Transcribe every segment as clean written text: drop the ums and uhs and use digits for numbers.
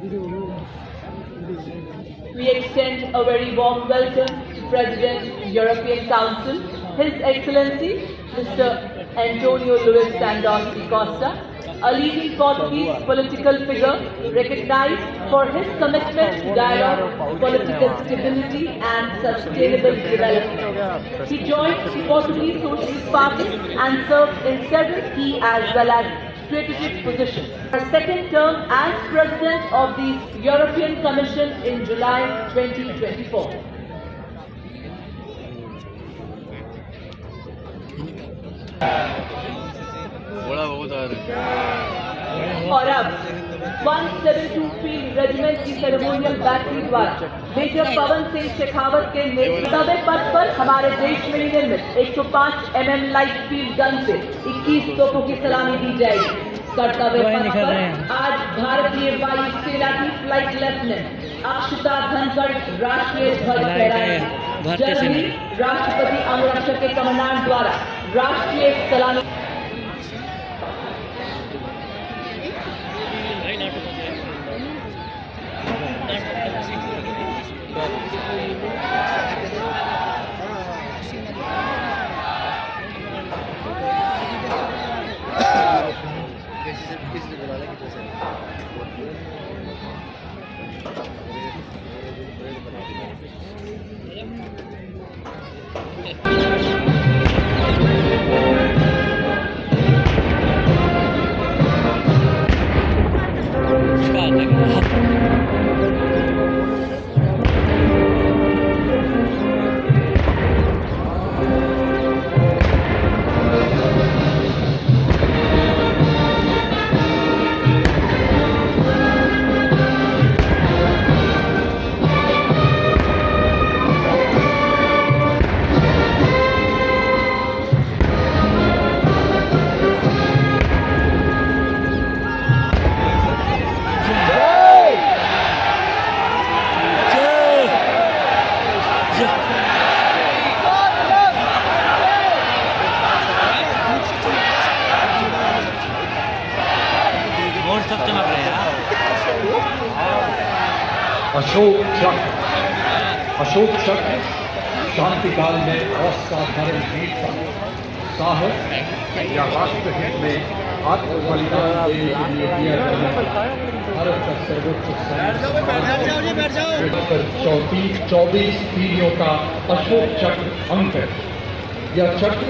We extend a very warm welcome to President, European Council, His Excellency, Mr. Antonio Luis Santos da Costa, a leading Portuguese political figure recognized for his commitment to dialogue, political stability and sustainable development. He joined the Portuguese Socialist Party and served in several key as well as strategic positions. Her second term as President of the European Commission in July 2024. और अब 172 field regiment की ceremonial battery द्वारा major Pawan Singh Shekhawat के नेतृत्व पथ पर हमारे देश में निर्मित 105 mm लाइट फील्ड गन से 21 तोपों की सलामी दी जाएगी। कर्तव्य पथ पर आज भारतीय वायुसेना की फ्लाइट लेफ्टिनेंट अक्षता धनखड़ राष्ट्रीय ध्वज फहराएंगे। जल्द ही राष्ट्रपति अंगरक्षक के कमांडेंट द्वारा राष्ट्रीय सलामी अशोक चक्र शांति काल में असाधारण वीरता, साहस या राष्ट्रहित में आत्म बलिदान देने के लिए दिया जाने वाला भारत का सर्वोच्च सम्मान 24 पीढ़ियों का अशोक चक्र अंक है। यह चक्र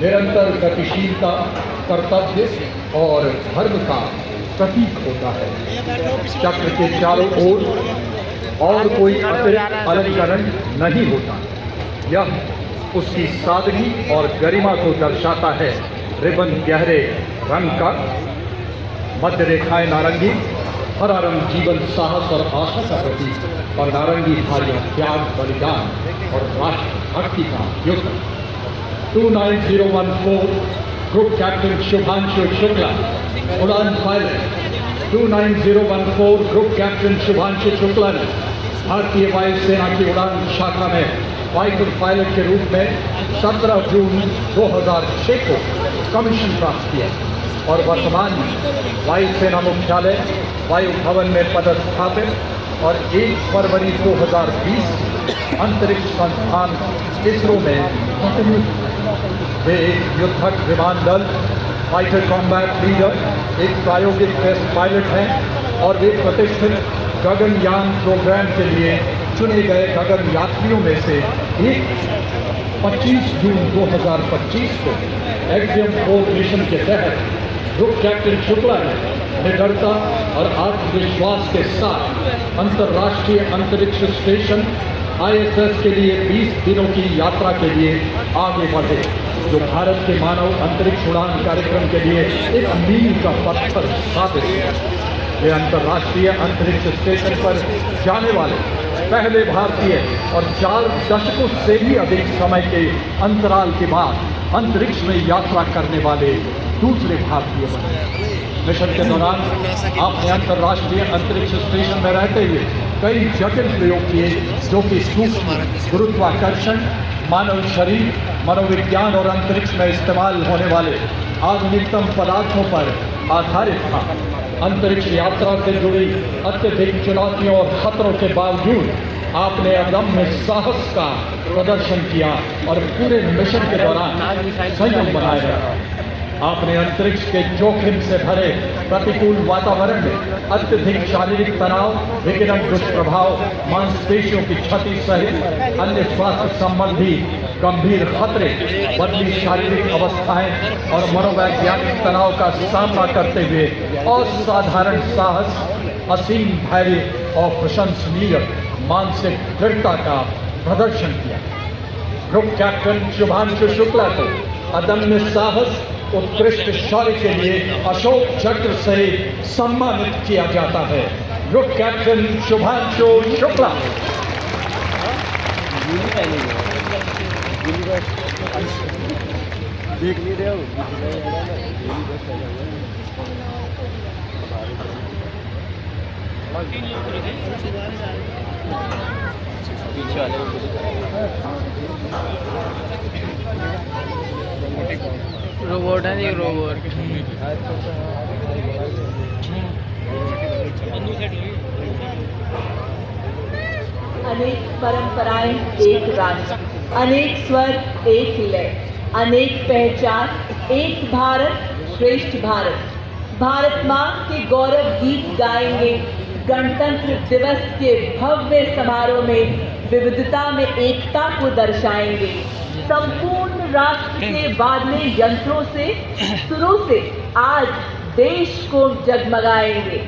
निरंतर गतिशीलता, कर्तव्य और धर्म का प्रतीक होता है। चक्र के चारों ओर और कोई अतिरिक्त अलंकरण नहीं होता। यह उसकी सादगी और गरिमा को दर्शाता है। रिबन गहरे रंग का, मध्य रेखाएं नारंगी, हरा रंग जीवन, साहस और आशा का प्रतीक और नारंगी धारियां त्याग, बलिदान और राष्ट्र भक्ति का युद्ध। 29014 ग्रुप कैप्टन शुभांशु शुक्ला, उड़ान pilot. 29014 group captain Shubhanshu Shukla ने भारतीय वायुसेना की उड़ान शाखा में फाइटर पायलट के रूप में 17 जून 2006 को कमीशन प्राप्त किया और वर्तमान में वायुसेना मुख्यालय वायु भवन में पदस्थापित और 1 फरवरी 2020 अंतरिक्ष संस्थान इसरो में वे एक युद्धक विमान दल फाइटर कॉम्बैट लीडर, एक प्रायोगिक टेस्ट पायलट हैं और वे प्रतिष्ठित गगनयान प्रोग्राम के लिए चुने गए गगन यात्रियों में से एक। 25 जून 2025 को एक्सियम 4 मिशन के तहत ग्रुप कैप्टन शुक्ला ने निडरता और आत्मविश्वास के साथ अंतर्राष्ट्रीय अंतरिक्ष स्टेशन ISS के लिए 20 दिनों की यात्रा के लिए आगे बढ़े, जो भारत के मानव अंतरिक्ष उड़ान कार्यक्रम के लिए एक मील का पत्थर साबित है। वे अंतर्राष्ट्रीय अंतरिक्ष स्टेशन पर जाने वाले पहले भारतीय और 4 दशकों से भी अधिक समय के अंतराल के बाद अंतरिक्ष में यात्रा करने वाले दूसरे भारतीय बने। मिशन के दौरान आपने अंतर्राष्ट्रीय अंतरिक्ष स्टेशन में रहते हुए कई जटिल प्रयोग किए, जो कि सूक्ष्म गुरुत्वाकर्षण, मानव शरीर, मनोविज्ञान और अंतरिक्ष में इस्तेमाल होने वाले आधुनिकतम पदार्थों पर आधारित था। अंतरिक्ष यात्रा से जुड़ी अत्यधिक चुनौतियों और खतरों के बावजूद आपने अदम्य साहस का प्रदर्शन किया और पूरे मिशन के दौरान संयम बनाए रखा। आपने अंतरिक्ष के जोखिम से भरे प्रतिकूल वातावरण में अत्यधिक शारीरिक तनाव, विकिरण दुष्प्रभाव, मांसपेशियों की क्षति सहित अन्य स्वास्थ्य संबंधी गंभीर खतरे, बदली शारीरिक अवस्थाएं और मनोवैज्ञानिक तनाव का सामना करते हुए असाधारण साहस, असीम धैर्य और प्रशंसनीय मानसिक दृढ़ता का प्रदर्शन किया। ग्रुप कैप्टन शुभांशु शुक्ला को अदम्य साहस, उत्कृष्ट शौर्य के लिए अशोक चक्र से सम्मानित किया जाता है। Group captain Shubhanshu Shukla. देख नहीं रहे हो पीछे वाले रोबोट है ये रोबोट अनेक परंपराएं एक राष्ट्र, अनेक स्वर एक लय, अनेक पहचान एक भारत श्रेष्ठ भारत। भारत माँ के गौरव गीत गाएंगे। गणतंत्र दिवस के भव्य समारोह में विविधता में एकता को दर्शाएंगे। संपूर्ण राष्ट्र के वाद्य यंत्रों से, सुरों से आज देश को जगमगाएंगे।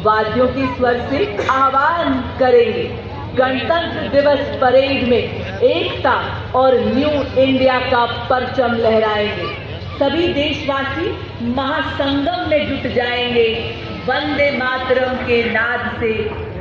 वाद्यों के स्वर से आह्वान करेंगे। गणतंत्र दिवस परेड में एकता और न्यू इंडिया का परचम लहराएंगे। सभी देशवासी महासंगम में जुट जाएंगे। वंदे मातरम के नाद से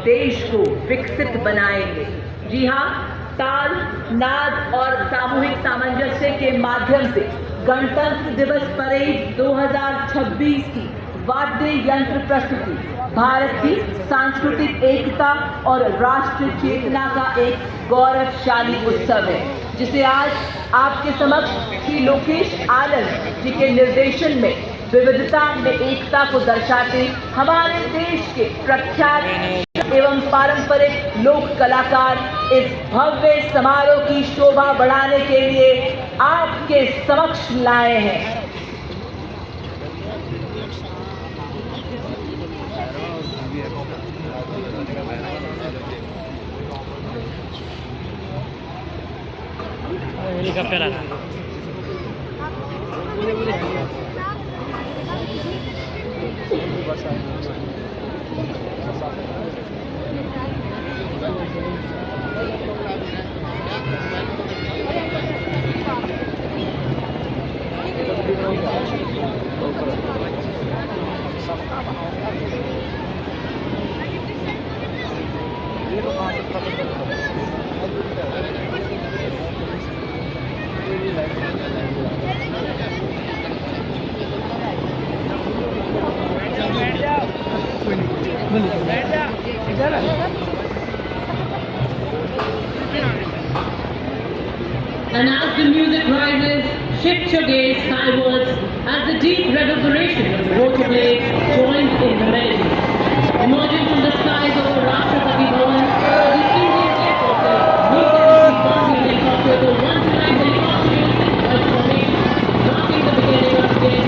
देश को विकसित बनाएंगे। जी हाँ, ताल, नाद और सामूहिक सामंजस्य के माध्यम से गणतंत्र दिवस परेड 2026 की वाद्य यंत्र प्रस्तुति भारत की सांस्कृतिक एकता और राष्ट्रीय चेतना का एक गौरवशाली उत्सव है, जिसे आज आपके समक्ष श्री लोकेश आनंद जी के निर्देशन में विविधता में एकता को दर्शाते हमारे देश के प्रख्यात एवं पारंपरिक लोक कलाकार इस भव्य समारोह की शोभा बढ़ाने के लिए आपके समक्ष लाए हैं। हेलीकॉप्टर आ रहा है। And as the music rises, shift your gaze skywards as the deep reverberation of the water blade joins in the melody. Emerging from the skies over Rashtrapati Bhavan, the Indian Air Forces meet and respond helicopter to one-time helicopter transformation, marking the beginning of their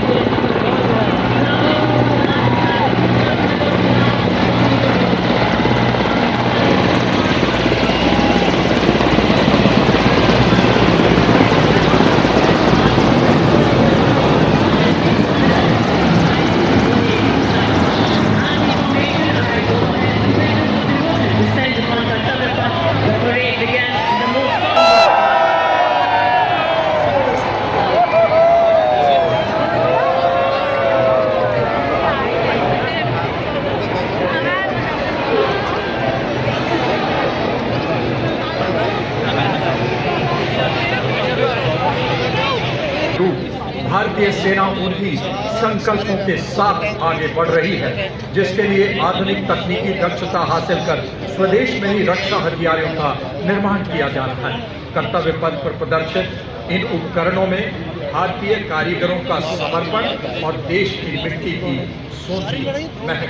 भारतीय सेना उन्हीं संकल्पों के साथ आगे बढ़ रही है जिसके लिए आधुनिक तकनीकी दक्षता हासिल कर स्वदेश में ही रक्षा हथियारों का निर्माण किया जा रहा है। कर्तव्य पथ पर प्रदर्शित इन उपकरणों में भारतीय कारीगरों का समर्पण और देश की मिट्टी की सोंधी महक।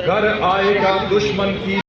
घर आएगा दुश्मन की